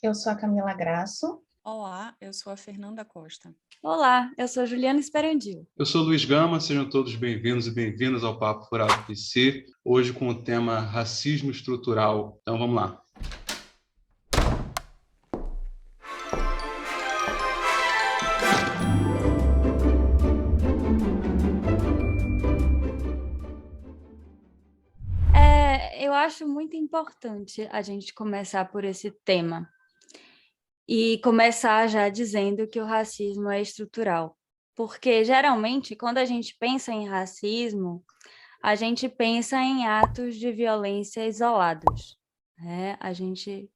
eu sou a Camila Grasso. Olá, eu sou a Fernanda Costa. Olá, eu sou a Juliana Esperandil. Eu sou Luiz Gama, sejam todos bem-vindos e bem-vindas ao Papo Furado PC, hoje com o tema racismo estrutural. Então vamos lá. Eu acho muito importante a gente começar por esse tema e começar já dizendo que o racismo é estrutural, porque geralmente quando a gente pensa em racismo, a gente pensa em atos de violência isolados, né? A gente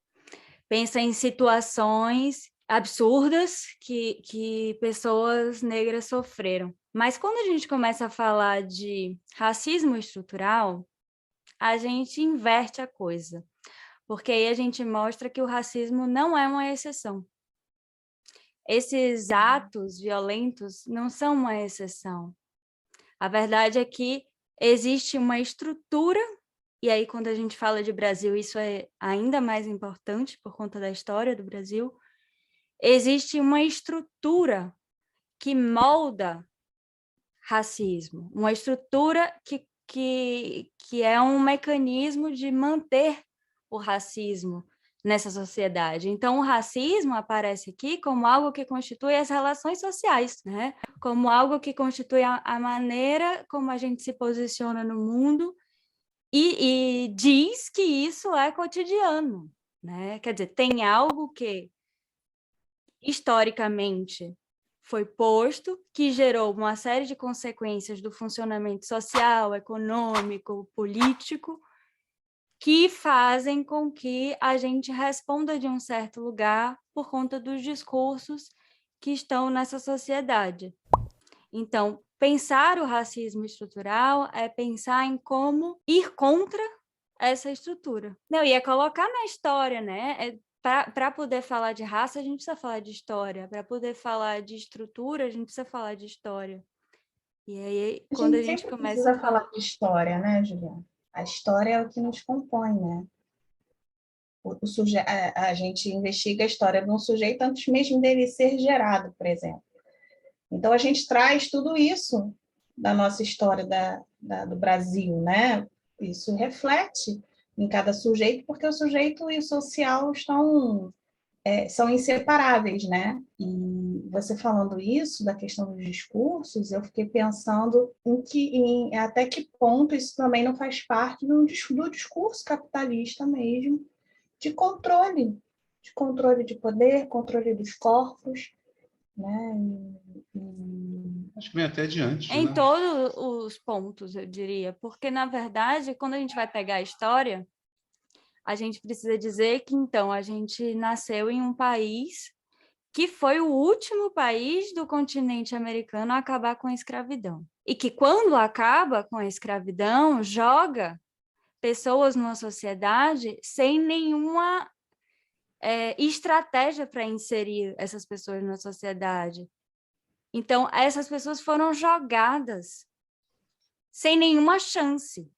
pensa em situações absurdas que pessoas negras sofreram. Mas quando a gente começa a falar de racismo estrutural, a gente inverte a coisa, porque aí a gente mostra que o racismo não é uma exceção. Esses atos violentos não são uma exceção. A verdade é que existe uma estrutura, e aí quando a gente fala de Brasil, isso é ainda mais importante por conta da história do Brasil, existe uma estrutura que molda racismo, uma estrutura que é um mecanismo de manter o racismo nessa sociedade. Então, o racismo aparece aqui como algo que constitui as relações sociais, né? Como algo que constitui a maneira como a gente se posiciona no mundo e diz que isso é cotidiano, né? Quer dizer, tem algo que, historicamente, foi posto, que gerou uma série de consequências do funcionamento social, econômico, político, que fazem com que a gente responda de um certo lugar por conta dos discursos que estão nessa sociedade. Então, pensar o racismo estrutural é pensar em como ir contra essa estrutura. Não, e é colocar na história, né? Para poder falar de raça, a gente precisa falar de história. Para poder falar de estrutura, a gente precisa falar de história. E aí, quando a gente começa... precisa falar de história, né, Juliana? A história é o que nos compõe, né? A gente investiga a história de um sujeito antes mesmo dele ser gerado, por exemplo. Então, a gente traz tudo isso da nossa história do Brasil, né? Isso reflete em cada sujeito, porque o sujeito e o social são inseparáveis, né? E você falando isso, da questão dos discursos, eu fiquei pensando até que ponto isso também não faz parte do discurso capitalista mesmo, de controle de poder, controle dos corpos, né? Acho que vem até adiante. Em né? todos os pontos, eu diria, porque, na verdade, quando a gente vai pegar a história, a gente precisa dizer que, então, a gente nasceu em um país que foi o último país do continente americano a acabar com a escravidão. E que, quando acaba com a escravidão, joga pessoas numa sociedade sem nenhuma estratégia para inserir essas pessoas na sociedade. Então, essas pessoas foram jogadas sem nenhuma chance.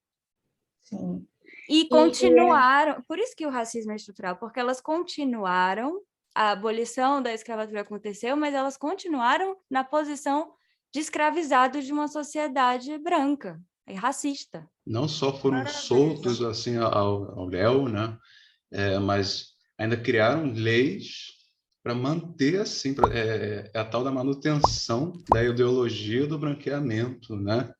Sim. E continuaram, por isso que o racismo é estrutural, porque elas continuaram, a abolição da escravatura aconteceu, mas elas continuaram na posição de escravizados de uma sociedade branca e racista. Não só foram soltos assim ao léu, né? Mas ainda criaram leis para manter assim, a tal da manutenção da ideologia do branqueamento, né?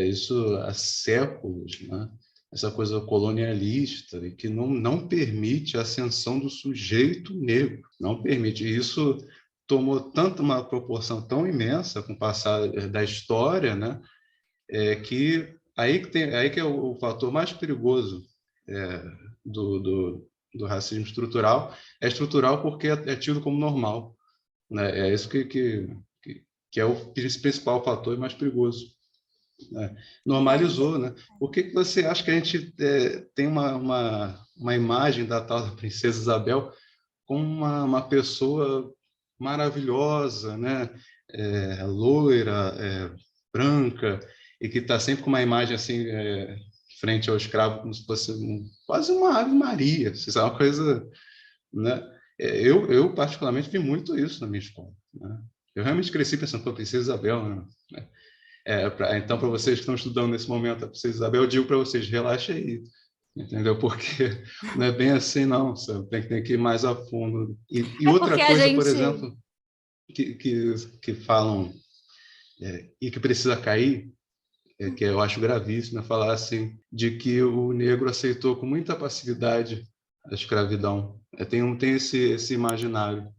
Isso há séculos, né? Essa coisa colonialista e que não permite a ascensão do sujeito negro, não permite. E isso tomou tanto uma proporção tão imensa com o passar da história, né? Que aí que é o fator mais perigoso do racismo estrutural. É estrutural porque é tido como normal, né? É isso que é o principal fator e mais perigoso. Normalizou, né? Por que você acha que a gente tem uma imagem da tal da Princesa Isabel como uma pessoa maravilhosa, né? Loira, branca, e que está sempre com uma imagem assim, frente ao escravo, como se fosse quase uma Ave Maria, isso é uma coisa, né? Eu particularmente vi muito isso na minha escola, né? Eu realmente cresci pensando, pô, Princesa Isabel, né? Então, para vocês que estão estudando nesse momento a Princesa Isabel, eu digo para vocês, relaxa aí, entendeu? Porque não é bem assim, não, sabe? Tem que ir mais a fundo. E É outra porque a coisa, por gente. exemplo, que falam e que precisa cair, que eu acho gravíssimo, é falar assim, de que o negro aceitou com muita passividade a escravidão. Tem esse imaginário.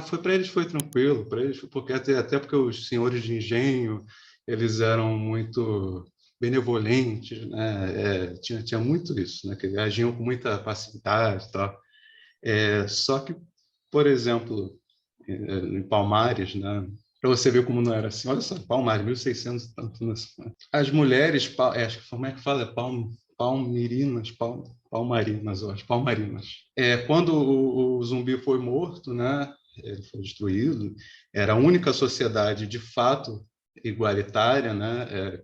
Foi para eles foi tranquilo, para eles porque até porque os senhores de engenho eles eram muito benevolentes, né? Tinha muito isso, né? Que agiam com muita passividade, e tal. Só que, por exemplo, em Palmares, né? Para você ver como não era assim. Olha só, Palmares, 1600 e tanto. Né? As mulheres, acho que como é que fala? Palmirinas, palmarinas, eu acho, palmarinas. Quando o zumbi foi morto, né? Ele foi destruído. Era a única sociedade de fato igualitária, né?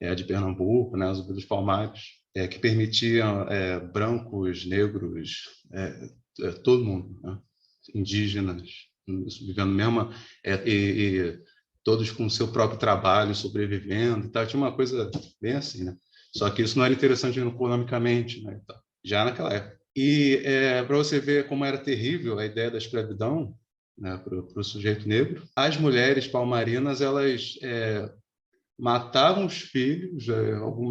A de Pernambuco, né? Os Zumbi dos Palmares, que permitiam brancos, negros, todo mundo, né? Indígenas, vivendo mesmo, e todos com o seu próprio trabalho, sobrevivendo e tal. Tinha uma coisa bem assim, né? Só que isso não era interessante economicamente, né? Já naquela época. E para você ver como era terrível a ideia da escravidão, né, para o sujeito negro, as mulheres palmarinas, elas matavam os filhos,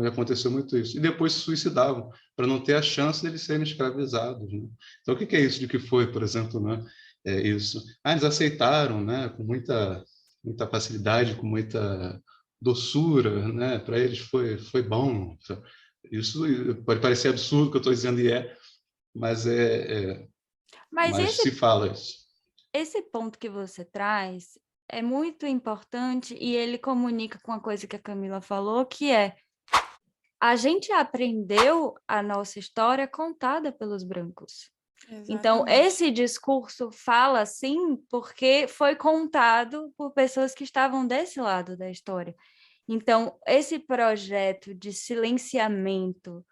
aconteceu muito isso, e depois se suicidavam, para não ter a chance de eles serem escravizados. Né? Então, o que é isso de que foi, por exemplo, né? Isso? Eles aceitaram, né? Com muita facilidade, com muita doçura, né? Para eles foi bom. Isso pode parecer absurdo o que eu estou dizendo, mas Mas mas se fala isso. esse ponto que você traz é muito importante e ele comunica com a coisa que a Camila falou, que é a gente aprendeu a nossa história contada pelos brancos. Então, Exatamente. esse discurso fala assim porque foi contado por pessoas que estavam desse lado da história. Então, esse projeto de silenciamento,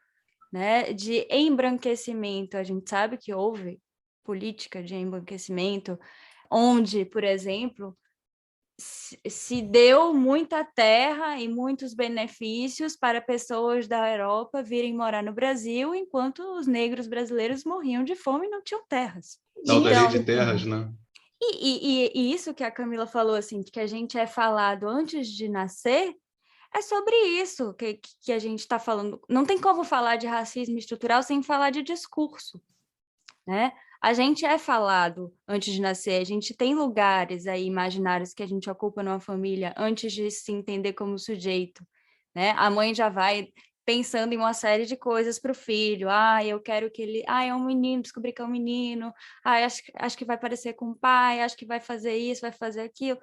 né, de embranquecimento, a gente sabe que houve política de embranquecimento, onde, por exemplo, se deu muita terra e muitos benefícios para pessoas da Europa virem morar no Brasil, enquanto os negros brasileiros morriam de fome e não tinham terras. Tal da lei Então, de terras, né? e isso que a Camila falou, assim, de que a gente é falado antes de nascer, é sobre isso que a gente está falando. Não tem como falar de racismo estrutural sem falar de discurso, né? A gente é falado antes de nascer, a gente tem lugares aí imaginários que a gente ocupa numa família antes de se entender como sujeito, né? A mãe já vai pensando em uma série de coisas para o filho. Eu quero que ele... é um menino, descobri que é um menino. Acho que vai parecer com o pai, acho que vai fazer isso, vai fazer aquilo.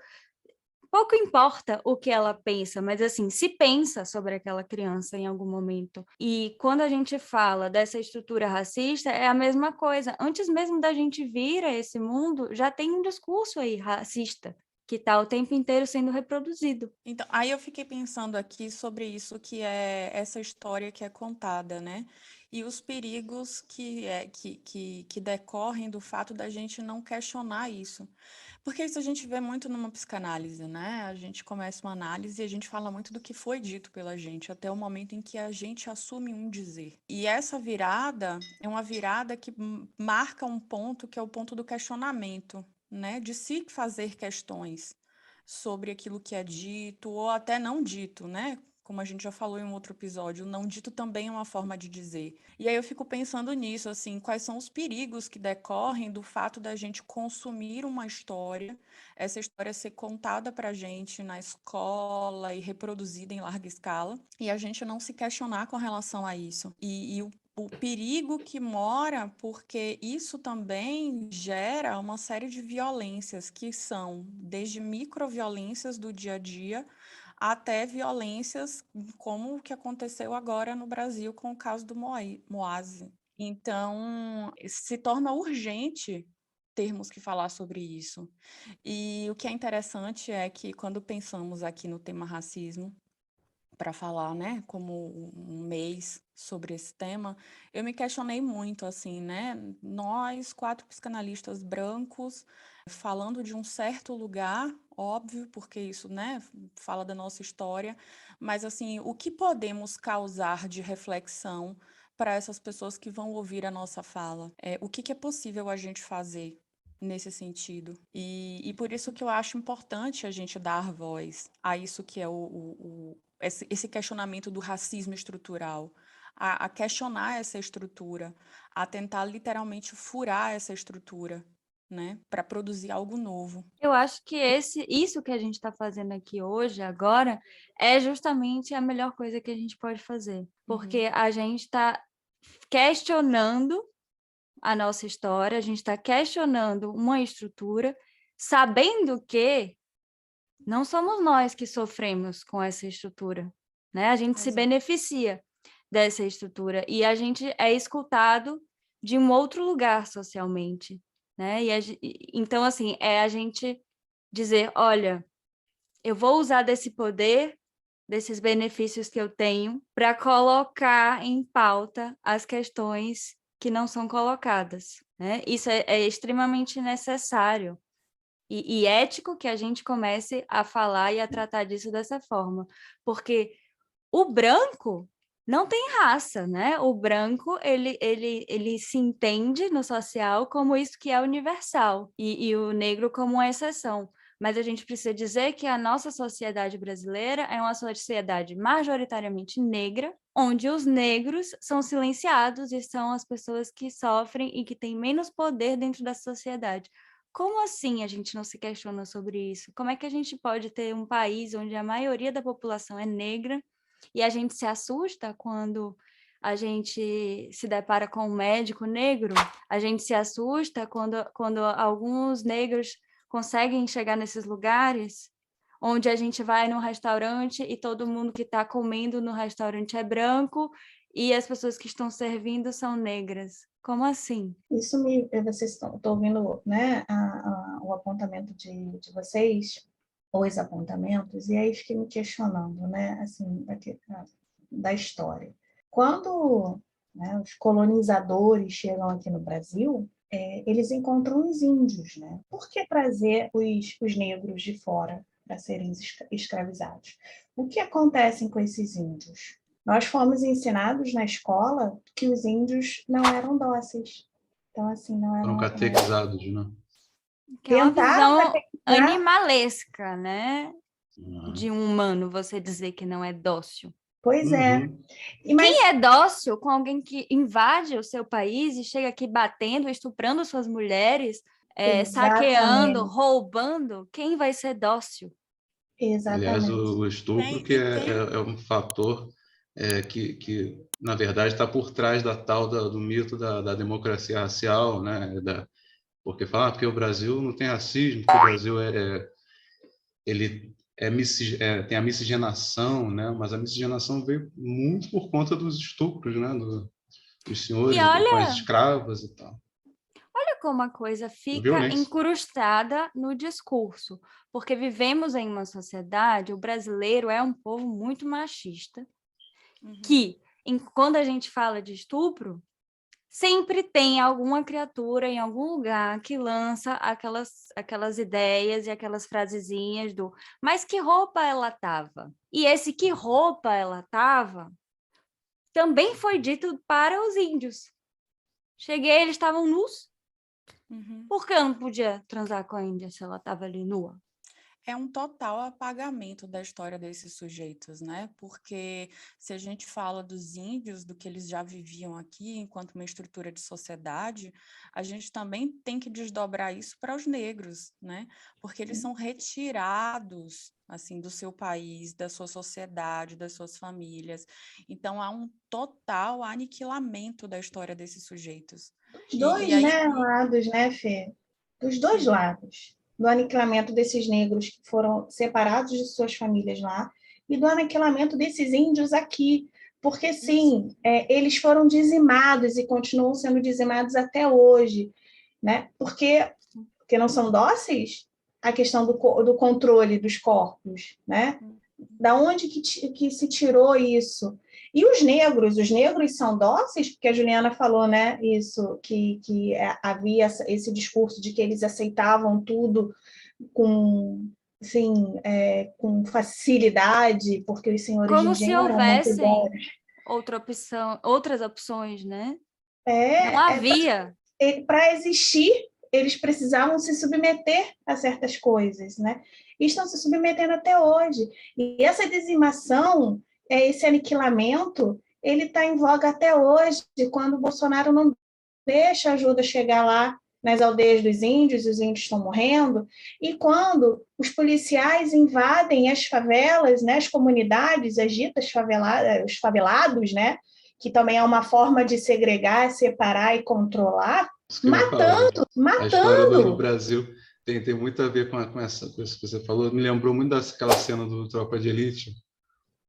Pouco importa o que ela pensa, mas assim, se pensa sobre aquela criança em algum momento. E quando a gente fala dessa estrutura racista, é a mesma coisa. Antes mesmo da gente vir a esse mundo, já tem um discurso aí racista que está o tempo inteiro sendo reproduzido. Então, aí eu fiquei pensando aqui sobre isso que é essa história que é contada, né? E os perigos que decorrem do fato da gente não questionar isso. Porque isso a gente vê muito numa psicanálise, né? A gente começa uma análise e a gente fala muito do que foi dito pela gente, até o momento em que a gente assume um dizer. E essa virada é uma virada que marca um ponto que é o ponto do questionamento, né? De se fazer questões sobre aquilo que é dito ou até não dito, né? Como a gente já falou em um outro episódio, o não dito também é uma forma de dizer. E aí eu fico pensando nisso, assim, quais são os perigos que decorrem do fato da gente consumir uma história, essa história ser contada pra gente na escola e reproduzida em larga escala, e a gente não se questionar com relação a isso. E o perigo que mora, porque isso também gera uma série de violências que são desde microviolências do dia a dia até violências como o que aconteceu agora no Brasil com o caso do Moase. Então, se torna urgente termos que falar sobre isso. E o que é interessante é que quando pensamos aqui no tema racismo, para falar, né, como um mês sobre esse tema, eu me questionei muito, assim, né, nós, 4 psicanalistas brancos, falando de um certo lugar, óbvio, porque isso, né, fala da nossa história, mas, assim, o que podemos causar de reflexão para essas pessoas que vão ouvir a nossa fala? O que é possível a gente fazer nesse sentido? E por isso que eu acho importante a gente dar voz a isso que é esse questionamento do racismo estrutural, a questionar essa estrutura, a tentar literalmente furar essa estrutura, né, para produzir algo novo. Eu acho que isso que a gente está fazendo aqui hoje, agora, é justamente a melhor coisa que a gente pode fazer, porque a gente está questionando a nossa história, a gente está questionando uma estrutura, sabendo que não somos nós que sofremos com essa estrutura, né? A gente se beneficia dessa estrutura e a gente é escutado de um outro lugar socialmente, né? Então, assim, é a gente dizer, olha, eu vou usar desse poder, desses benefícios que eu tenho, para colocar em pauta as questões que não são colocadas, né? Isso é extremamente necessário e ético que a gente comece a falar e a tratar disso dessa forma, porque o branco não tem raça, né? O branco, ele se entende no social como isso que é universal, e o negro como uma exceção. Mas a gente precisa dizer que a nossa sociedade brasileira é uma sociedade majoritariamente negra, onde os negros são silenciados e são as pessoas que sofrem e que têm menos poder dentro da sociedade. Como assim a gente não se questiona sobre isso? Como é que a gente pode ter um país onde a maioria da população é negra e a gente se assusta quando a gente se depara com um médico negro? A gente se assusta quando alguns negros conseguem chegar nesses lugares onde a gente vai num restaurante e todo mundo que está comendo no restaurante é branco e as pessoas que estão servindo são negras. Como assim? Vocês estão ouvindo, né, o apontamento de vocês, os apontamentos, e aí fiquei me questionando, né, assim, da história. Quando, né, os colonizadores chegam aqui no Brasil, eles encontram os índios, né? Por que trazer os negros de fora para serem escravizados? O que acontece com esses índios? Nós fomos ensinados na escola que os índios não eram dóceis. Então, assim, não Foram eram... catequizados, né? Que é uma Tentaram visão catequizar. animalesca, né? De um humano, você dizer que não é dócil. Pois é. Quem é dócil com alguém que invade o seu país e chega aqui batendo, estuprando suas mulheres, saqueando, roubando? Quem vai ser dócil? Exatamente. Aliás, o estupro que é um fator que, na verdade, está por trás da tal do mito da democracia racial, né? Porque fala porque o Brasil não tem racismo, porque o Brasil ele tem a miscigenação, né? Mas a miscigenação veio muito por conta dos estupros, né? Dos senhores com as escravas e tal. Olha como a coisa fica Violência. incrustada no discurso, porque vivemos em uma sociedade, o brasileiro é um povo muito machista, que, quando a gente fala de estupro, sempre tem alguma criatura em algum lugar que lança aquelas ideias e aquelas frasezinhas do mas que roupa ela tava? E esse que roupa ela tava também foi dito para os índios. Cheguei, eles estavam nus. Por que eu não podia transar com a índia se ela estava ali nua? É um total apagamento da história desses sujeitos, né? Porque se a gente fala dos índios, do que eles já viviam aqui enquanto uma estrutura de sociedade, a gente também tem que desdobrar isso para os negros, né? Porque eles são retirados, assim, do seu país, da sua sociedade, das suas famílias. Então, há um total aniquilamento da história desses sujeitos. Dos dois, lados, né, Fê? Dos dois lados. Do aniquilamento desses negros que foram separados de suas famílias lá e do aniquilamento desses índios aqui. Porque, sim, eles foram dizimados e continuam sendo dizimados até hoje, né? Porque não são dóceis? A questão do controle dos corpos, né? Da onde que se tirou isso? E os negros são dóceis, porque a Juliana falou, né, isso, que havia esse discurso de que eles aceitavam tudo com, assim, com facilidade, porque os senhores de Como se engenho eram muito bons. houvessem outras opções, né? Não É, havia. para existir, eles precisavam se submeter a certas coisas, né? E estão se submetendo até hoje. E essa dizimação, esse aniquilamento, ele está em voga até hoje, quando o Bolsonaro não deixa a ajuda chegar lá nas aldeias dos índios, os índios estão morrendo, e quando os policiais invadem as favelas, né, as comunidades, as ditas faveladas, os favelados, né, que também é uma forma de segregar, separar e controlar, Isso que eu ia falar. A história do matando. Brasil tem muito a ver com essa coisa que você falou. Me lembrou muito daquela cena do Tropa de Elite,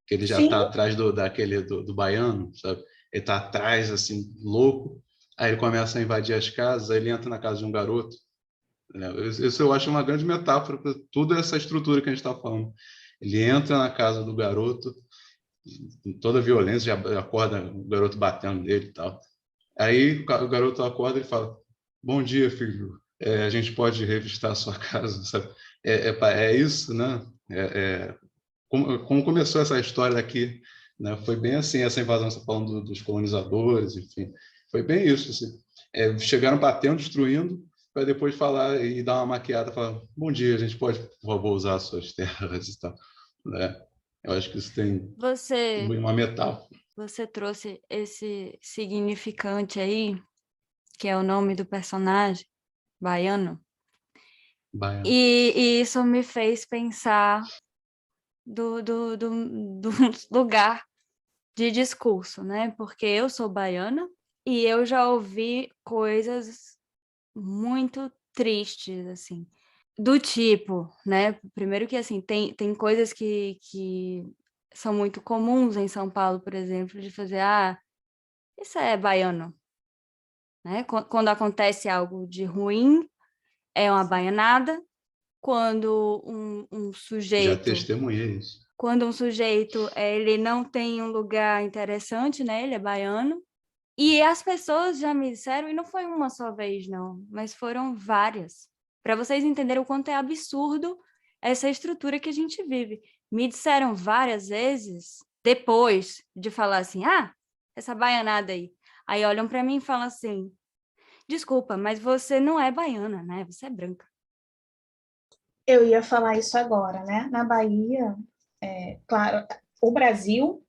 que ele já Sim, está atrás do baiano, sabe? Ele está atrás, assim, louco. Aí ele começa a invadir as casas, aí ele entra na casa de um garoto. Né? Isso eu acho uma grande metáfora para toda essa estrutura que a gente está falando. Ele entra na casa do garoto, com toda a violência, já acorda o garoto batendo nele e tal. Aí o garoto acorda e fala: Bom dia, filho. A gente pode revistar a sua casa, sabe? É isso, né? Como começou essa história daqui, né? Foi bem assim, essa invasão, você tá falando dos colonizadores, enfim. Foi bem isso, assim. Chegaram batendo, destruindo, para depois falar e dar uma maquiada, falar: Bom dia, a gente pode, por favor, usar as suas terras e tal, né? Eu acho que isso tem Você, uma metáfora. você trouxe esse significante aí, que é o nome do personagem, baiano, Baiano. e isso me fez pensar do lugar de discurso, né? Porque eu sou baiana e eu já ouvi coisas muito tristes, assim, do tipo, né? Primeiro que, assim, tem coisas que são muito comuns em São Paulo, por exemplo, de fazer, isso é baiano, né? Quando acontece algo de ruim, é uma baianada. Quando um Já sujeito testemunhei isso. quando um sujeito ele não tem um lugar interessante, né? Ele é baiano. E as pessoas já me disseram, e não foi uma só vez, não, mas foram várias, para vocês entenderem o quanto é absurdo essa estrutura que a gente vive. Me disseram várias vezes, depois de falar assim, essa baianada aí. Aí olham para mim e falam assim, desculpa, mas você não é baiana, né? Você é branca. eu ia falar isso agora, né? Na Bahia, claro, o Brasil,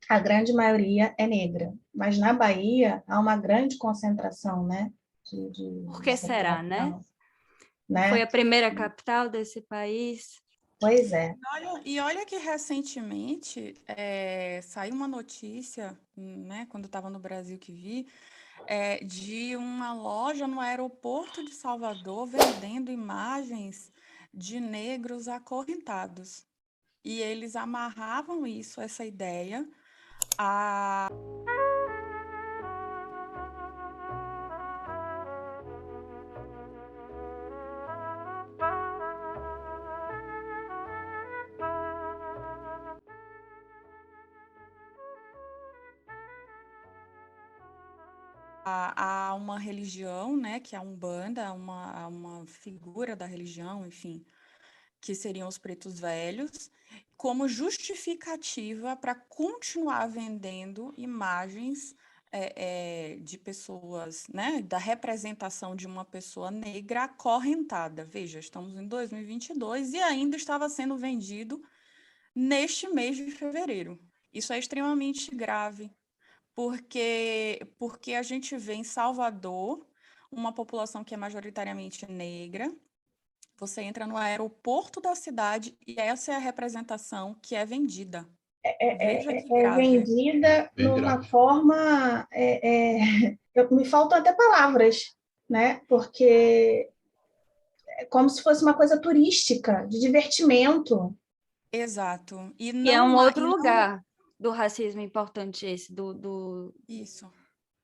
a grande maioria é negra, mas na Bahia há uma grande concentração, né? Por De que será, né? população, Foi né? a primeira capital desse país. Pois é. E olha que recentemente saiu uma notícia, né, quando estava no Brasil que vi, de uma loja no aeroporto de Salvador vendendo imagens de negros acorrentados. E eles amarravam isso, essa ideia, a a uma religião, né, que é a Umbanda, a uma figura da religião, enfim, que seriam os pretos velhos, como justificativa para continuar vendendo imagens de pessoas, né, da representação de uma pessoa negra acorrentada. Veja, estamos em 2022 e ainda estava sendo vendido neste mês de fevereiro. Isso é extremamente grave, porque a gente vê em Salvador uma população que é majoritariamente negra. Você entra no aeroporto da cidade e essa é a representação que é vendida. Veja que grave. Vendida Bem numa grave. forma. Me faltam até palavras, né? Porque é como se fosse uma coisa turística, de divertimento. Exato. E E é um não há, outro lugar do racismo importante esse, do isso.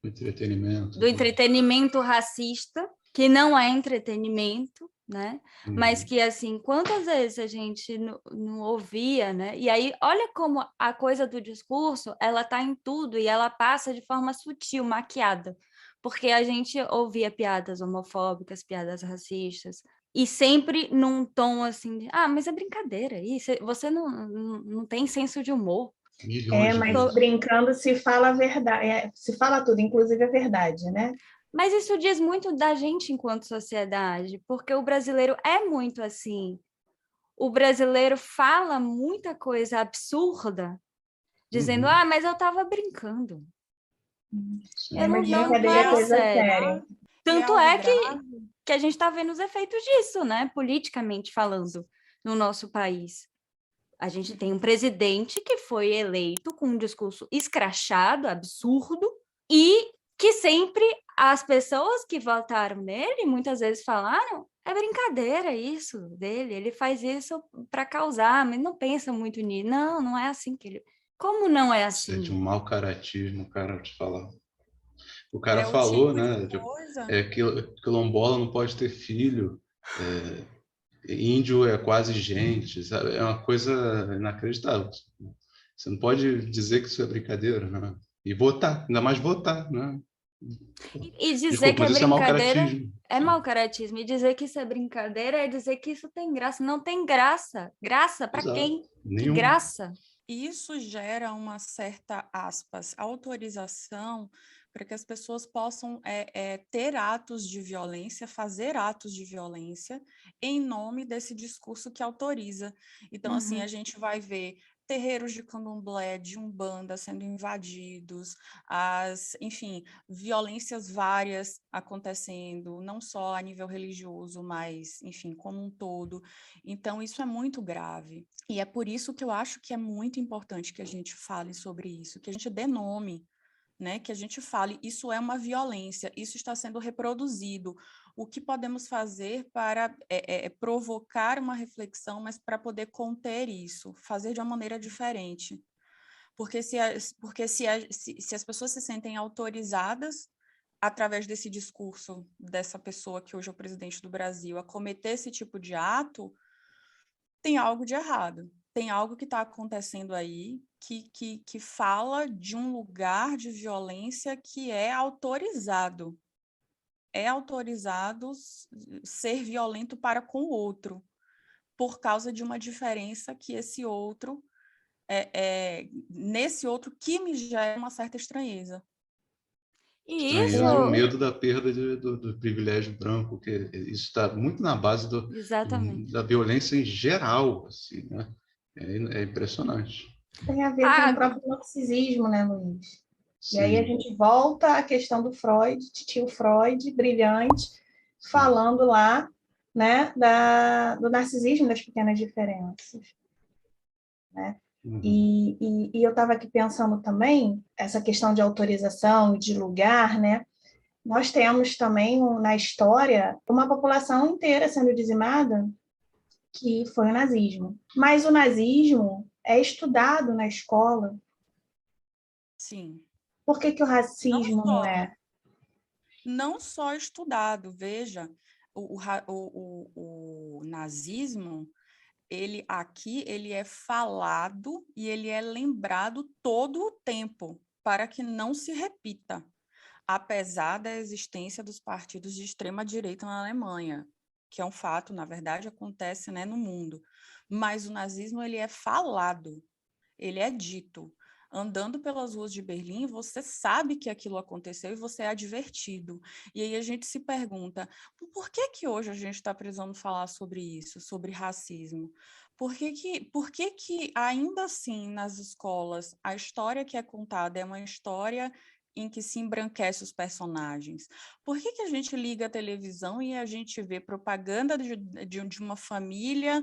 Entretenimento. entretenimento racista, que não é entretenimento, né? Mas que, assim, quantas vezes a gente não ouvia, né? E aí, olha como a coisa do discurso, ela tá em tudo e ela passa de forma sutil, maquiada. Porque a gente ouvia piadas homofóbicas, piadas racistas, e sempre num tom assim de, mas é brincadeira, isso, você não tem senso de humor. Milhões de Mas vezes. brincando se fala a verdade, se fala tudo, inclusive a verdade, né? Mas isso diz muito da gente enquanto sociedade, porque o brasileiro é muito assim. O brasileiro fala muita coisa absurda, dizendo, mas eu estava brincando. Eu Mas não brincadeira é era coisa sério. séria. Tanto é que a gente está vendo os efeitos disso, né? Politicamente falando, no nosso país. A gente tem um presidente que foi eleito com um discurso escrachado, absurdo, e que sempre as pessoas que votaram nele, muitas vezes falaram, é brincadeira isso dele, ele faz isso para causar, mas não pensa muito nisso. Não é assim que ele... Como não é Isso é de assim? um mau caratismo, cara, te falar. O cara É o falou, tipo de né, coisa. que quilombola não pode ter filho, índio é quase gente, sabe? É uma coisa inacreditável. Você não pode dizer que isso é brincadeira, né? E votar, ainda mais votar, né? E dizer Desculpa, que é mas isso é mau brincadeira caratismo. é mau caratismo. E dizer que isso é brincadeira é dizer que isso tem graça. Não tem graça. Graça para Exato. quem? Que Nenhum. graça? Isso gera uma certa, aspas, autorização para que as pessoas possam ter atos de violência, fazer atos de violência em nome desse discurso que autoriza. Então, assim, a gente vai ver terreiros de candomblé, de umbanda sendo invadidos, enfim, violências várias acontecendo, não só a nível religioso, mas, enfim, como um todo. Então, isso é muito grave. E é por isso que eu acho que é muito importante que a gente fale sobre isso, que a gente dê nome, né? Que a gente fale, isso é uma violência, isso está sendo reproduzido. O que podemos fazer para provocar uma reflexão, mas para poder conter isso, fazer de uma maneira diferente? Porque se as pessoas se sentem autorizadas através desse discurso dessa pessoa que hoje é o presidente do Brasil a cometer esse tipo de ato, tem algo de errado. Tem algo que está acontecendo aí que fala de um lugar de violência que é autorizado. É autorizado ser violento para com o outro, por causa de uma diferença que esse outro, nesse outro que me gera uma certa estranheza. E isso... Estranheza e o medo da perda do privilégio branco, que isso está muito na base Exatamente. da violência em geral, assim, né? É impressionante. Tem a ver com o próprio narcisismo, né, Luiz? Sim. E aí a gente volta à questão do Freud, tio Freud, brilhante, falando lá, né, do narcisismo das pequenas diferenças, né? E eu estava aqui pensando também, essa questão de autorização e de lugar, né? Nós temos também na história uma população inteira sendo dizimada, que foi o nazismo. Mas o nazismo é estudado na escola. Sim. Por que o racismo não é? Não só estudado, veja, o nazismo, ele é falado e ele é lembrado todo o tempo, para que não se repita, apesar da existência dos partidos de extrema-direita na Alemanha, que é um fato, na verdade, acontece, né, no mundo. Mas o nazismo, ele é falado, ele é dito. Andando pelas ruas de Berlim, você sabe que aquilo aconteceu e você é advertido. E aí a gente se pergunta, por que hoje a gente está precisando falar sobre isso, sobre racismo? Por que ainda assim, nas escolas, a história que é contada é uma história em que se embranquece os personagens? Por que a gente liga a televisão e a gente vê propaganda de uma família,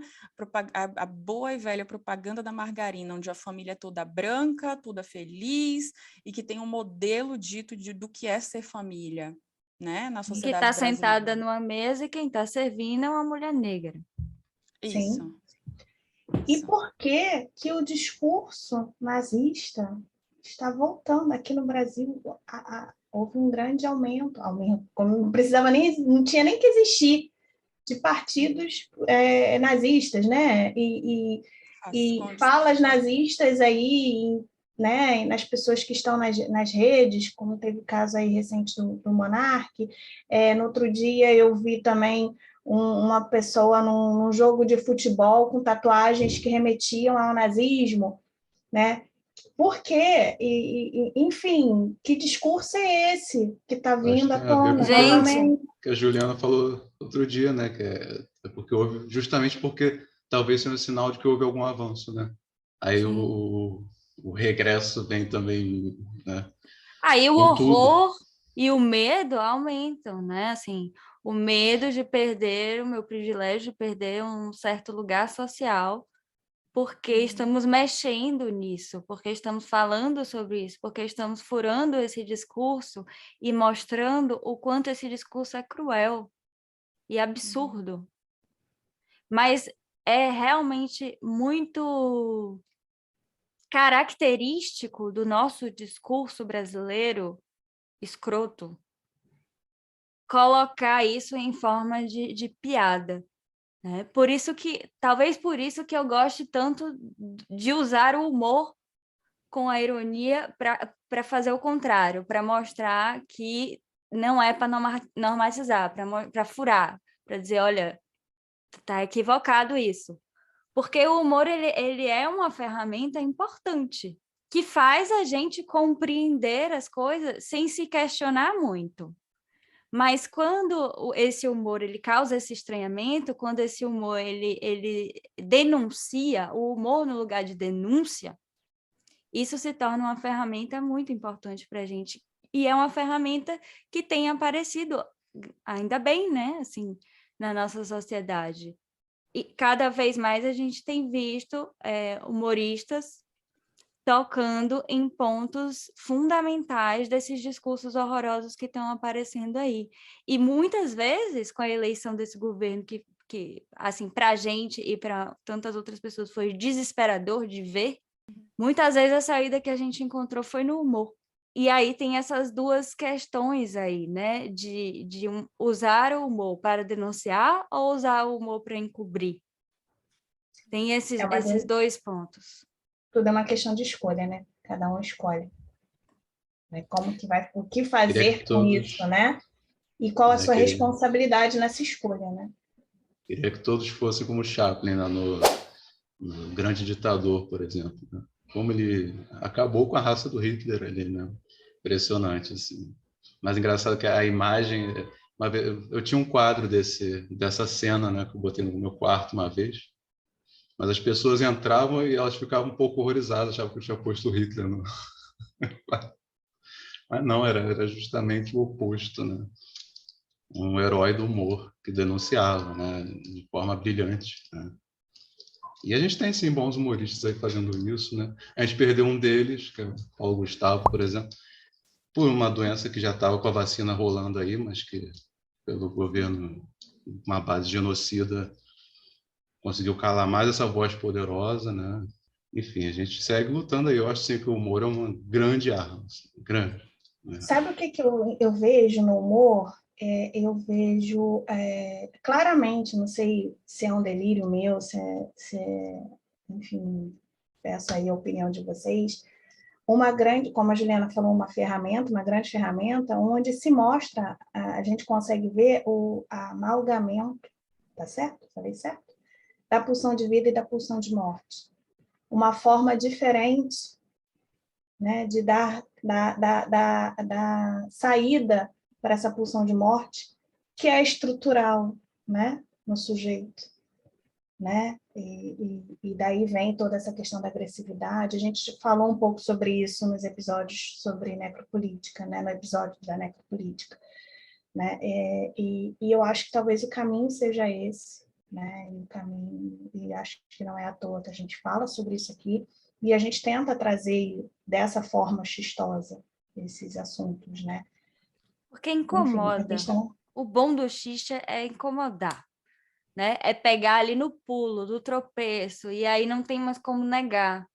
a boa e velha propaganda da margarina, onde a família é toda branca, toda feliz, e que tem um modelo dito do que é ser família, né, na que sociedade está brasileira? sentada numa mesa e quem está servindo é uma mulher negra. Isso. E por que o discurso nazista está voltando? Aqui no Brasil houve um grande aumento, como não precisava nem, não tinha nem que existir de partidos nazistas, né? E falas nazistas aí, né, nas pessoas que estão nas redes, como teve o caso aí recente do Monark. No outro dia eu vi também uma pessoa num jogo de futebol com tatuagens que remetiam ao nazismo, né? Por quê? Enfim, que discurso é esse que está vindo à tona? Gente, que a Juliana falou outro dia, né? Que é porque houve, justamente porque talvez seja um sinal de que houve algum avanço, né? Aí o regresso vem também, né? Aí o Com tudo. horror e o medo aumentam, né? Assim, o medo de perder o meu privilégio, de perder um certo lugar social, porque estamos mexendo nisso, porque estamos falando sobre isso, porque estamos furando esse discurso e mostrando o quanto esse discurso é cruel e absurdo. Mas é realmente muito característico do nosso discurso brasileiro escroto colocar isso em forma de piada, né? Talvez por isso que eu goste tanto de usar o humor com a ironia para fazer o contrário, para mostrar que não é para normatizar, para furar, para dizer, olha, tá equivocado isso. Porque o humor ele é uma ferramenta importante que faz a gente compreender as coisas sem se questionar muito. Mas quando esse humor ele causa esse estranhamento, quando esse humor ele denuncia, o humor no lugar de denúncia, isso se torna uma ferramenta muito importante para a gente. E é uma ferramenta que tem aparecido, ainda bem, né, assim, na nossa sociedade. E cada vez mais a gente tem visto humoristas tocando em pontos fundamentais desses discursos horrorosos que estão aparecendo aí. E muitas vezes, com a eleição desse governo, que assim, para a gente e para tantas outras pessoas foi desesperador de ver, muitas vezes a saída que a gente encontrou foi no humor. E aí tem essas duas questões aí, né? De usar o humor para denunciar ou usar o humor para encobrir. Tem esses dois pontos. Tudo é uma questão de escolha, né? Cada um escolhe. Né? O que fazer com isso, né? E qual a sua responsabilidade nessa escolha, né? Queria que todos fossem como Chaplin, lá no Grande Ditador, por exemplo. Né? Como ele acabou com a raça do Hitler ali, né? Impressionante, assim. Mas engraçado que a imagem... eu tinha um quadro dessa cena, né? Que eu botei no meu quarto uma vez. Mas as pessoas entravam e elas ficavam um pouco horrorizadas, achavam que eu tinha posto o Hitler no... Mas não, era justamente o oposto, né? Um herói do humor que denunciava, né? De forma brilhante, né? E a gente tem, sim, bons humoristas aí fazendo isso, né? A gente perdeu um deles, que é o Paulo Gustavo, por exemplo, por uma doença que já estava com a vacina rolando aí, mas que, pelo governo, uma base genocida, conseguiu calar mais essa voz poderosa, né? Enfim, a gente segue lutando aí. Eu acho, sim, que o humor é uma grande arma, assim, grande. Né? Sabe o que eu vejo no humor? Eu vejo claramente, não sei se é um delírio meu, enfim, peço aí a opinião de vocês, uma grande, como a Juliana falou, uma grande ferramenta, onde se mostra, a gente consegue ver o amalgamento, tá certo? Falei certo? Da pulsão de vida e da pulsão de morte. Uma forma diferente, né, de dar saída para essa pulsão de morte, que é estrutural, né, no sujeito, né? E daí vem toda essa questão da agressividade. A gente falou um pouco sobre isso nos episódios sobre necropolítica, né, no episódio da necropolítica, né? E eu acho que talvez o caminho seja esse, né? E acho que não é à toa que a gente fala sobre isso aqui. E a gente tenta trazer dessa forma xistosa esses assuntos, né? Porque incomoda. Enfim, questão... O bom do xixa é incomodar, né? É pegar ali no pulo, do tropeço, e aí não tem mais como negar.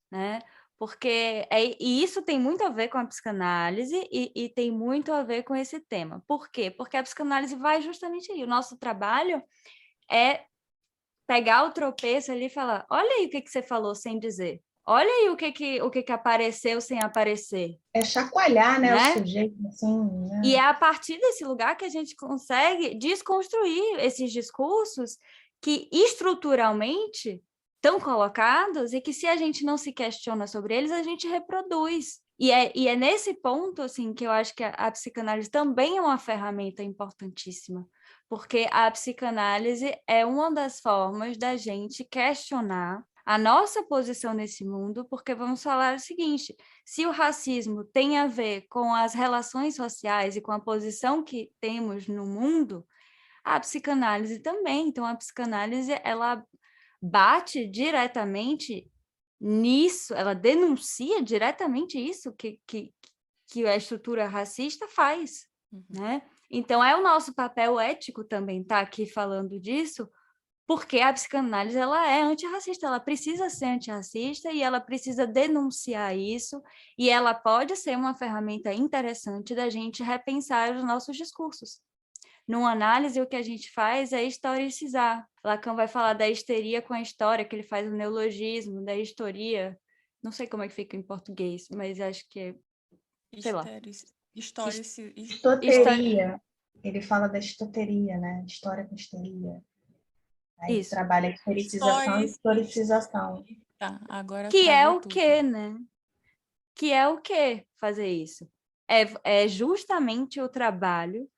Né? Porque e isso tem muito a ver com a psicanálise e tem muito a ver com esse tema. Por quê? Porque a psicanálise vai justamente aí. O nosso trabalho é pegar o tropeço ali e falar, olha aí o que você falou sem dizer. Olha aí o que apareceu sem aparecer. É chacoalhar, né, né? o sujeito, assim, né? E é a partir desse lugar que a gente consegue desconstruir esses discursos que estruturalmente estão colocados e que, se a gente não se questiona sobre eles, a gente reproduz. E é nesse ponto, assim, que eu acho que a psicanálise também é uma ferramenta importantíssima, porque a psicanálise é uma das formas da gente questionar a nossa posição nesse mundo, porque vamos falar o seguinte: se o racismo tem a ver com as relações sociais e com a posição que temos no mundo, a psicanálise também. Então, a psicanálise, ela bate diretamente nisso, ela denuncia diretamente isso que a estrutura racista faz, né? Então, é o nosso papel ético também estar aqui falando disso, porque a psicanálise, ela é antirracista, ela precisa ser antirracista e ela precisa denunciar isso, e ela pode ser uma ferramenta interessante da gente repensar os nossos discursos. Numa análise, o que a gente faz é historicizar. Lacan vai falar da histeria com a história, que ele faz o neologismo da historia. Não sei como é que fica em português, mas acho que é, sei lá. Estoteria. Ele fala da estoteria, né? História com histeria. Aí Isso. trabalha a historicização e historicização. Tá, agora que é o tudo. quê, né? Que é o quê fazer isso? É justamente o trabalho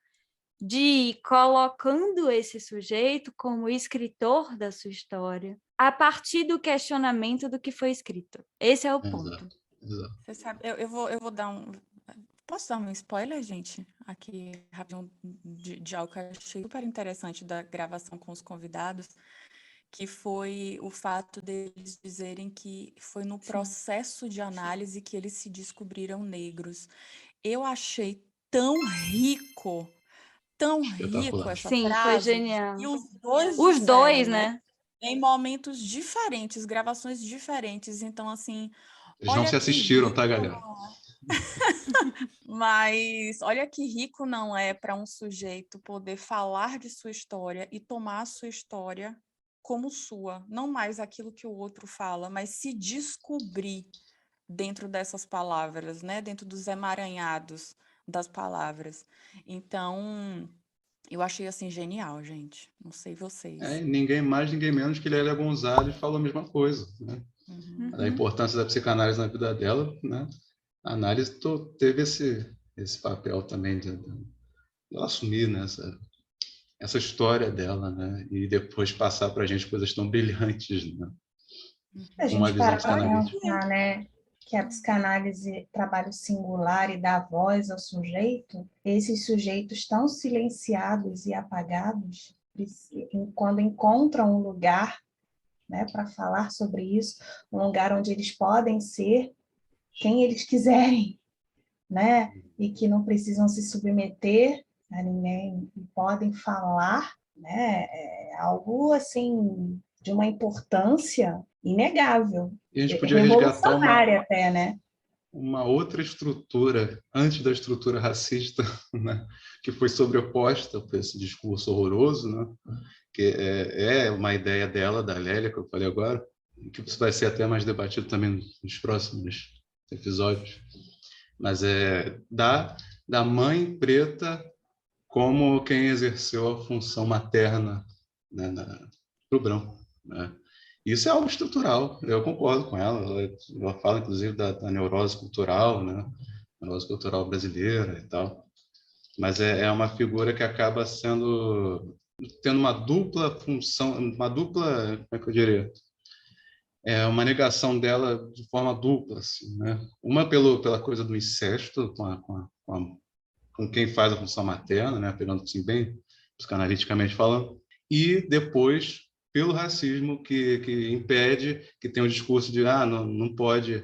de ir colocando esse sujeito como escritor da sua história a partir do questionamento do que foi escrito. Esse é o ponto. Exato. Você sabe, eu vou dar um... Posso dar um spoiler, gente? Aqui, rapidinho, de algo que eu achei super interessante da gravação com os convidados, que foi o fato deles dizerem que foi no processo de análise que eles se descobriram negros. Eu achei tão rico essa Sim, frase. foi genial. E os dois Os disseram, dois, né? Em momentos diferentes, gravações diferentes. Então, assim, Eles não se assistiram, tá, galera? Mas olha que rico não é para um sujeito poder falar de sua história e tomar a sua história como sua, não mais aquilo que o outro fala, mas se descobrir dentro dessas palavras, né? Dentro dos emaranhados das palavras. Então, eu achei assim genial, gente. Não sei vocês. Ninguém mais, ninguém menos que Lélia Gonzalez falou a mesma coisa, né? Da importância da psicanálise na vida dela, né? A análise teve esse papel também de ela assumir, né, essa história dela, né? E depois passar para a gente coisas tão brilhantes, né? A Com uma gente visão para para psicanalítica. pensar, né, que a psicanálise trabalha o singular e dá voz ao sujeito, esses sujeitos tão silenciados e apagados, quando encontram um lugar, né, para falar sobre isso, um lugar onde eles podem ser quem eles quiserem, né, e que não precisam se submeter a ninguém, e podem falar, né, é algo assim de uma importância inegável, E a gente podia resgatar revolucionária até, né? uma outra estrutura, antes da estrutura racista, né, que foi sobreposta por esse discurso horroroso, né, que é uma ideia dela, da Lélia, que eu falei agora, que vai ser até mais debatido também nos próximos episódios, mas é da mãe preta como quem exerceu a função materna, né, para o branco, né? Isso é algo estrutural, eu concordo com ela. Ela fala, inclusive, da neurose cultural, né? Neurose cultural brasileira e tal. Mas é uma figura que acaba tendo uma dupla função, uma dupla, como é que eu diria? É uma negação dela de forma dupla, assim, né? Uma pela coisa do incesto com quem faz a função materna, né? Pegando assim bem psicanaliticamente falando, e depois pelo racismo que impede, que tem um discurso de não pode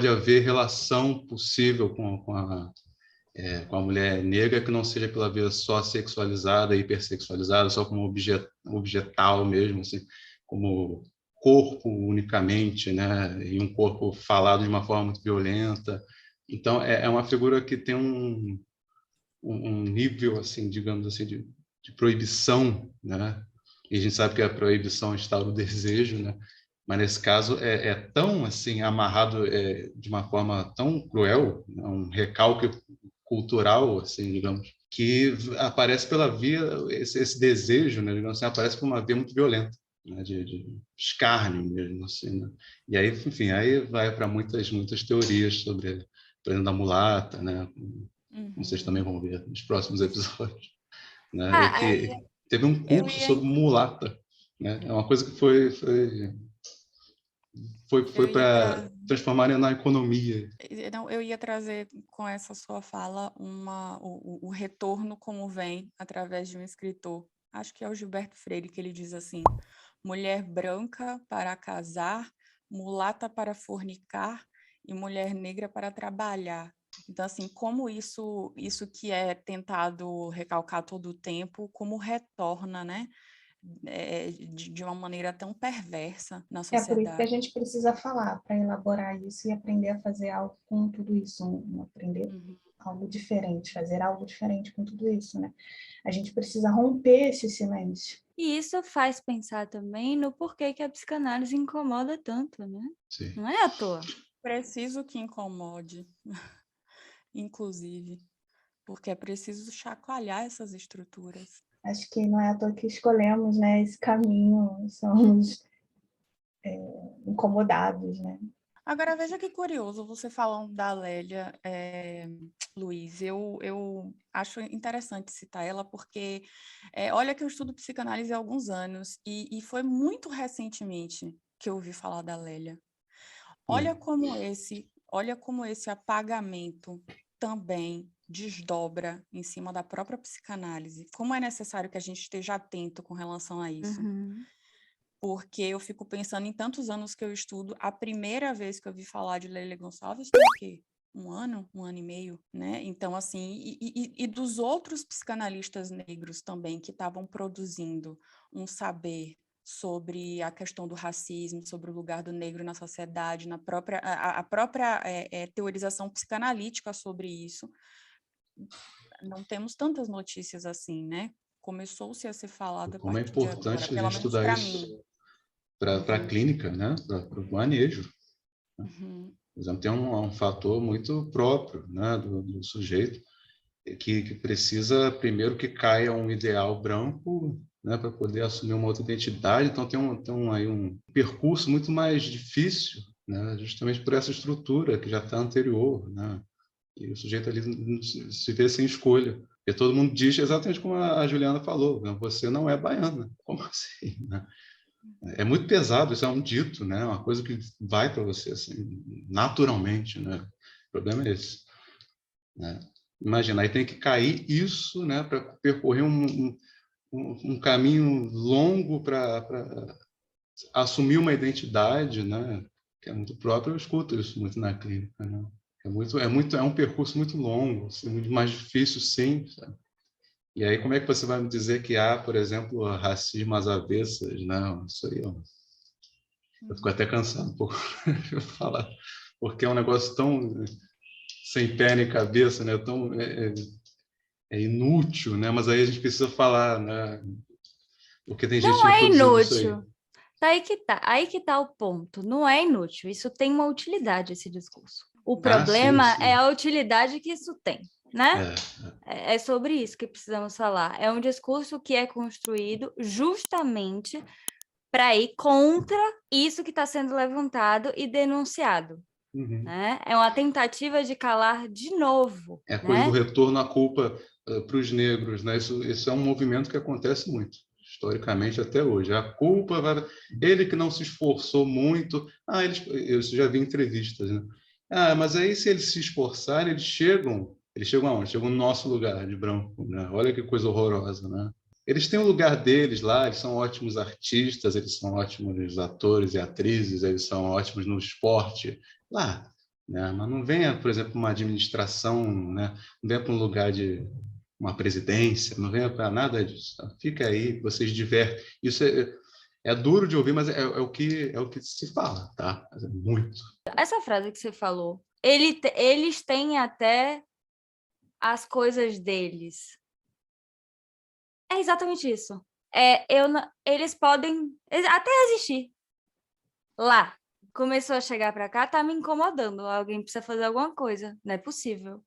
haver relação possível com a mulher negra que não seja pela via só sexualizada, hipersexualizada, só como objetal mesmo, assim, como corpo unicamente, né? E um corpo falado de uma forma muito violenta. Então, é uma figura que tem um nível, assim, digamos assim, de proibição, né? E a gente sabe que a proibição instaura o desejo, né? Mas nesse caso é tão assim amarrado de uma forma tão cruel, né? Um recalque cultural, assim, digamos, que aparece pela via esse desejo, né? Digamos assim, aparece por uma via muito violenta, né? De escárnio mesmo, assim, né? E aí, enfim, aí vai para muitas teorias sobre, por exemplo, a mulata, né? Como vocês também vão ver nos próximos episódios, né? E Ah, que teve um Eu culto ia, sobre mulata, né? É uma coisa que eu foi ia para trazer. transformar na economia. Não, eu ia trazer com essa sua fala o retorno como vem através de um escritor. Acho que é o Gilberto Freire que ele diz assim: mulher branca para casar, mulata para fornicar e mulher negra para trabalhar. Então, assim, como isso que é tentado recalcar todo o tempo, como retorna, né? De uma maneira tão perversa na É por isso que a sociedade. gente precisa falar, para elaborar isso e aprender a fazer algo com tudo isso, aprender Uhum. algo diferente, fazer algo diferente com tudo isso, né? A gente precisa romper esse silêncio. e isso faz pensar também no porquê que a psicanálise incomoda tanto, né? Sim. Não é à toa. Preciso que incomode, inclusive, porque é preciso chacoalhar essas estruturas. Acho que não é à toa que escolhemos, né, esse caminho, somos incomodados, né? Agora, veja que curioso, você falando da Lélia, Luiz, eu acho interessante citar ela, porque olha que eu estudo psicanálise há alguns anos, e foi muito recentemente que eu ouvi falar da Lélia. Olha como esse apagamento também desdobra em cima da própria psicanálise. Como é necessário que a gente esteja atento com relação a isso. Uhum. Porque eu fico pensando em tantos anos que eu estudo, a primeira vez que eu vi falar de Lélia Gonçalves tem o quê? Um ano e meio, né? Então, assim, e dos outros psicanalistas negros também que estavam produzindo um saber sobre a questão do racismo, sobre o lugar do negro na sociedade, a própria teorização psicanalítica sobre isso. Não temos tantas notícias assim, né? Começou-se a ser falado a Como é partir de agora, importante a pelo gente menos estudar para isso mim. para a Uhum, clínica, né? Para o manejo. uhum. Por exemplo, tem um fator muito próprio, né, do sujeito, que precisa, primeiro, que caia um ideal branco, né, para poder assumir uma outra identidade. Então, tem aí um percurso muito mais difícil, né, justamente por essa estrutura que já está anterior, né, e o sujeito ali se vê sem escolha. E todo mundo diz exatamente como a Juliana falou, né, você não é baiana. Como assim, né? É muito pesado, isso é um dito, né? Uma coisa que vai para você assim, naturalmente, né? O problema é esse, né? Imagina, aí tem que cair isso, né, para percorrer um caminho longo para assumir uma identidade, né, que é muito próprio. Eu escuto isso muito na clínica, né? É um percurso muito longo, assim, muito mais difícil, sim, sabe? E aí, como é que você vai me dizer que há, por exemplo, racismo às avessas? Não, isso aí, ó, eu fico até cansado um pouco de falar, porque é um negócio tão sem pé nem cabeça, né? Tão inútil, né? Mas aí a gente precisa falar, né? Porque tem gente Não é reproduzindo isso aí. inútil. Aí que tá o ponto. Não é inútil. Isso tem uma utilidade, esse discurso. O Ah, sim, problema é sim. a utilidade que isso tem, né? É. É sobre isso que precisamos falar. É um discurso que é construído justamente para ir contra isso que está sendo levantado e denunciado. Uhum. Né? É uma tentativa de calar de novo. É a coisa do Né? retorno à culpa para os negros, né? Isso é um movimento que acontece muito, historicamente até hoje. A culpa vai... Ele que não se esforçou muito... eu já vi entrevistas, né? Mas aí se eles se esforçarem, eles chegam aonde? Chegam no nosso lugar de branco, né? Olha que coisa horrorosa, né? Eles têm o lugar deles lá, eles são ótimos artistas, eles são ótimos atores e atrizes, eles são ótimos no esporte, lá, né? Mas não venha, por exemplo, uma administração, né? Não venha para um lugar de uma presidência, não venha para nada disso. Tá? Fica aí, vocês divertem. É duro de ouvir, mas é o que se fala, tá? É muito. Essa frase que você falou, eles têm até as coisas deles. É exatamente isso. Eles podem até existir. Lá, começou a chegar para cá, tá me incomodando. Alguém precisa fazer alguma coisa. Não é possível.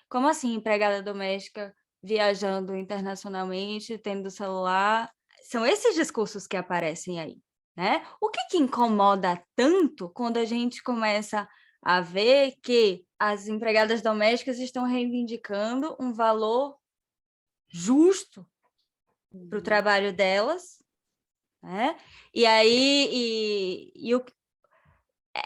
Como assim, empregada doméstica viajando internacionalmente, tendo celular? São esses discursos que aparecem aí, né? O que incomoda tanto quando a gente começa a ver que as empregadas domésticas estão reivindicando um valor justo para o trabalho delas, né? E aí,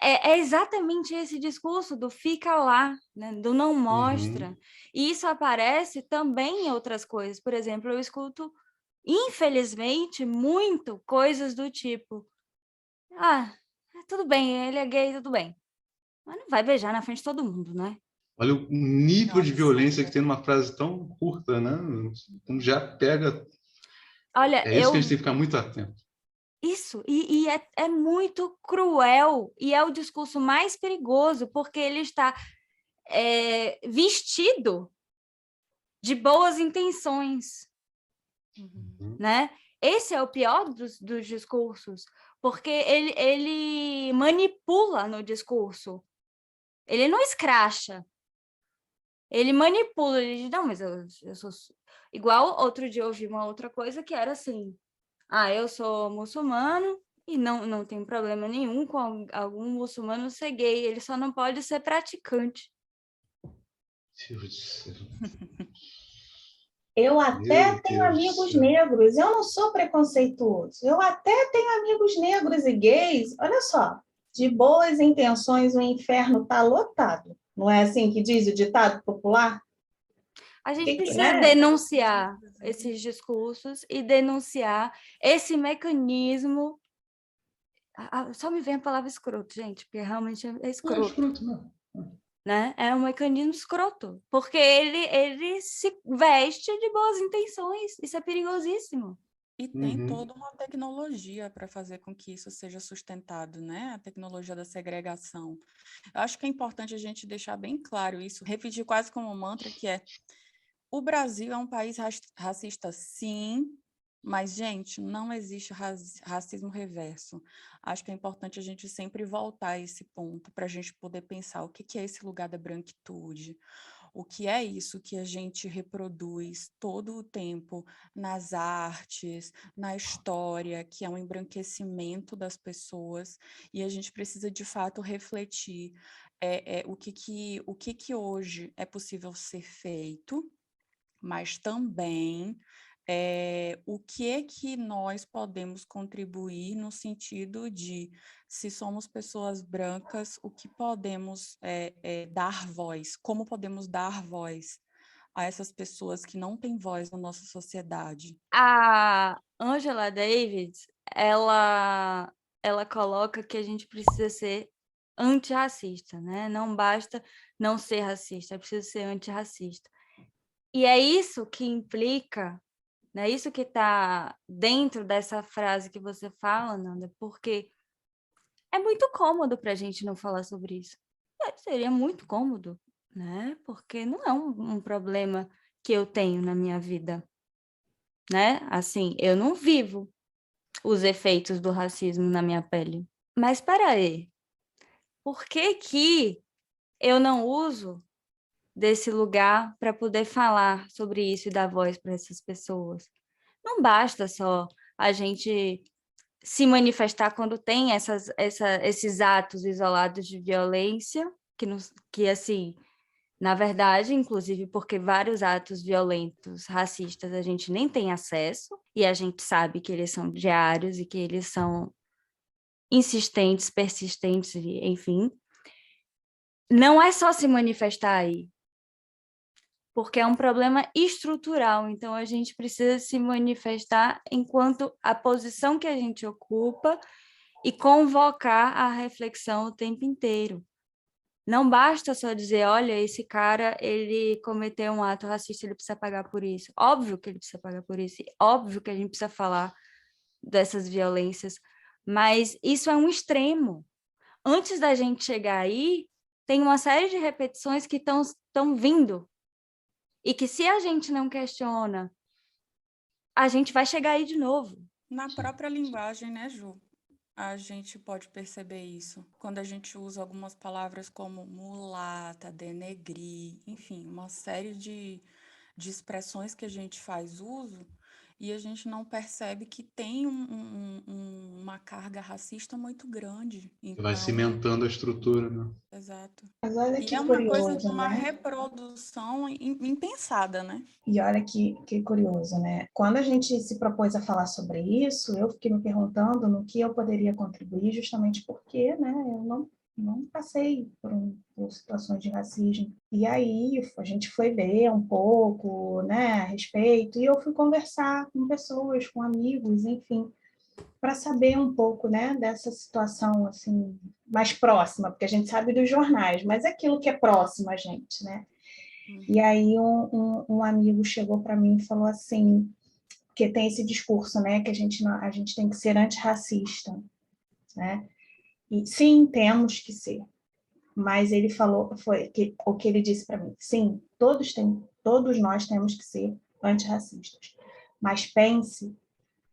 é exatamente esse discurso do fica lá, né? Do não mostra. E isso aparece também em outras coisas. Por exemplo, eu escuto, infelizmente, muito coisas do tipo: tudo bem, ele é gay, tudo bem. Mas não vai beijar na frente de todo mundo, né? Olha o nível de Nossa, violência que tem numa frase tão curta, né? Então já pega. Olha, É isso que a gente tem que ficar muito atento. Isso, e é muito cruel, e é o discurso mais perigoso, porque ele está vestido de boas intenções, né? Esse é o pior dos discursos, porque ele manipula no discurso, ele não escracha, ele manipula, ele diz, não, mas eu sou... Igual outro dia eu ouvi uma outra coisa que era assim, eu sou muçulmano e não tem problema nenhum com algum muçulmano ser gay, ele só não pode ser praticante. Deus do céu. Eu até Meu tenho Deus do amigos céu. negros, eu não sou preconceituoso. Eu até tenho amigos negros e gays. Olha só, de boas intenções o inferno está lotado. Não é assim que diz o ditado popular? A gente precisa Né? denunciar esses discursos e denunciar esse mecanismo. Só me vem a palavra escroto, gente, porque realmente é Não é escroto. escroto, não. Né? É um mecanismo escroto, porque ele se veste de boas intenções. Isso é perigosíssimo. E tem toda uma tecnologia para fazer com que isso seja sustentado, né? A tecnologia da segregação. Eu acho que é importante a gente deixar bem claro isso, repetir quase como um mantra, que é: o Brasil é um país racista, sim, mas, gente, não existe racismo reverso. Acho que é importante a gente sempre voltar a esse ponto para a gente poder pensar o que é esse lugar da branquitude, o que é isso que a gente reproduz todo o tempo nas artes, na história, que é um embranquecimento das pessoas, e a gente precisa, de fato, refletir o que hoje é possível ser feito, mas também o que é que nós podemos contribuir no sentido de, se somos pessoas brancas, o que podemos dar voz, como podemos dar voz a essas pessoas que não têm voz na nossa sociedade. A Angela Davis, ela coloca que a gente precisa ser antirracista, né? Não basta não ser racista, é preciso ser antirracista. E é isso que implica, né? Isso que está dentro dessa frase que você fala, Nanda, porque é muito cômodo para a gente não falar sobre isso. Seria muito cômodo, né? Porque não é um problema que eu tenho na minha vida, né? Assim, eu não vivo os efeitos do racismo na minha pele. Mas espera aí, por que eu não uso desse lugar para poder falar sobre isso e dar voz para essas pessoas? Não basta só a gente se manifestar quando tem esses atos isolados de violência, que assim, na verdade, inclusive porque vários atos violentos, racistas, a gente nem tem acesso, e a gente sabe que eles são diários e que eles são insistentes, persistentes, enfim. Não é só se manifestar aí, porque é um problema estrutural, então a gente precisa se manifestar enquanto a posição que a gente ocupa e convocar a reflexão o tempo inteiro. Não basta só dizer, olha, esse cara, ele cometeu um ato racista, ele precisa pagar por isso. Óbvio que ele precisa pagar por isso, óbvio que a gente precisa falar dessas violências, mas isso é um extremo. Antes da gente chegar aí, tem uma série de repetições que estão vindo, e que se a gente não questiona, a gente vai chegar aí de novo. Na própria linguagem, né, Ju? A gente pode perceber isso. Quando a gente usa algumas palavras como mulata, denegrir, enfim, uma série de expressões que a gente faz uso e a gente não percebe que tem uma carga racista muito grande. Vai Então, cimentando a estrutura, né? exato. Mas olha E que é uma coisa de curioso, uma né? reprodução impensada, né? E olha que curioso, né? Quando a gente se propôs a falar sobre isso, eu fiquei me perguntando no que eu poderia contribuir, justamente porque, né, eu não passei por situações de racismo. E aí a gente foi ver um pouco, né, a respeito, e eu fui conversar com pessoas, com amigos, enfim, para saber um pouco, né, dessa situação assim mais próxima, porque a gente sabe dos jornais, mas é aquilo que é próximo a gente, né? E aí um amigo chegou para mim e falou assim, que tem esse discurso, né, que a gente tem que ser antirracista, né? E sim, temos que ser. Mas ele falou, o que ele disse para mim, sim, todos nós temos que ser antirracistas. Mas pense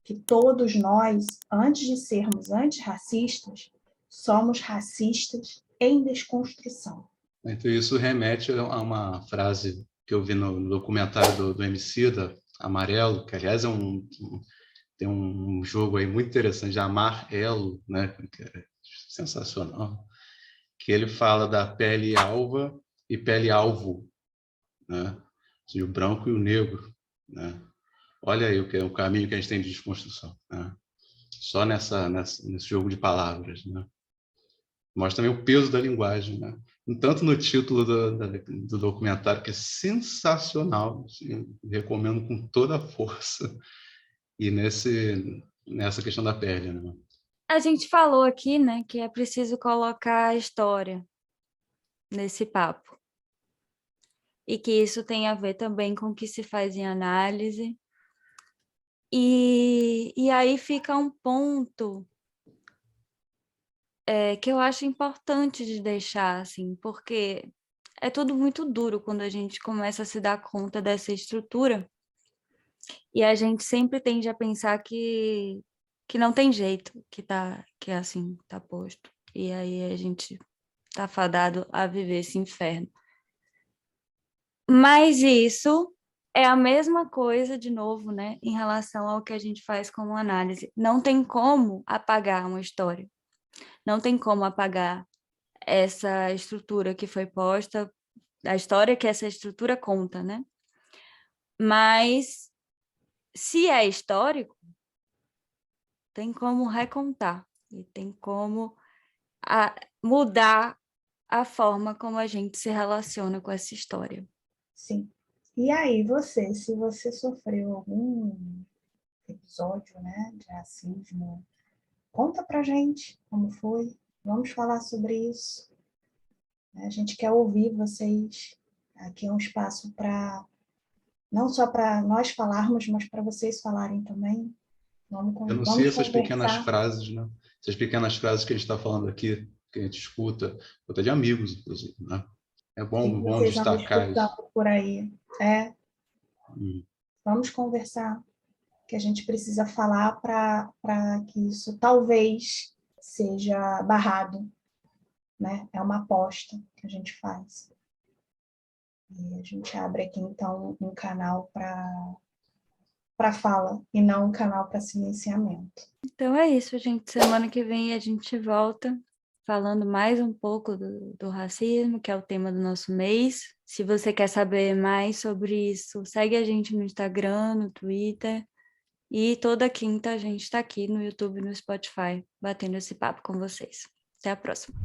que todos nós, antes de sermos antirracistas, somos racistas em desconstrução. Então, isso remete a uma frase que eu vi no documentário do Emicida, Amarelo, que, aliás, tem um jogo aí muito interessante, de Amar Elo, né, que é sensacional, que ele fala da pele alva e pele alvo, né? Assim, o branco e o negro, né? Olha aí o caminho que a gente tem de desconstrução, né? Só nesse jogo de palavras, né? Mostra também o peso da linguagem, né? Tanto no título do documentário, que é sensacional, assim, recomendo com toda a força, e nessa questão da pele, né? A gente falou aqui, né, que é preciso colocar a história nesse papo. E que isso tem a ver também com o que se faz em análise. E aí fica um ponto que eu acho importante de deixar, assim, porque é tudo muito duro quando a gente começa a se dar conta dessa estrutura. E a gente sempre tende a pensar que não tem jeito, que assim tá posto. E aí a gente tá fadado a viver esse inferno. Mas isso é a mesma coisa, de novo, né, em relação ao que a gente faz como análise. Não tem como apagar uma história. Não tem como apagar essa estrutura que foi posta, a história que essa estrutura conta, né? Mas se é histórico, tem como recontar e tem como mudar a forma como a gente se relaciona com essa história. Sim. E aí, se você sofreu algum episódio, né, de racismo, conta pra gente como foi. Vamos falar sobre isso. A gente quer ouvir vocês. Aqui é um espaço para não só para nós falarmos, mas para vocês falarem também. Eu não sei Vamos essas pequenas conversar. frases, né? Essas pequenas frases que a gente está falando aqui, que a gente escuta, até de amigos, inclusive, né? É Que bom vocês andam destacar isso. escutando por aí. Vamos conversar, que a gente precisa falar para que isso talvez seja barrado, né? É uma aposta que a gente faz. E a gente abre aqui, então, um canal para fala e não um canal para silenciamento. Então é isso, gente. Semana que vem a gente volta falando mais um pouco do racismo, que é o tema do nosso mês. Se você quer saber mais sobre isso, segue a gente no Instagram, no Twitter. E toda quinta a gente está aqui no YouTube e no Spotify, batendo esse papo com vocês. Até a próxima.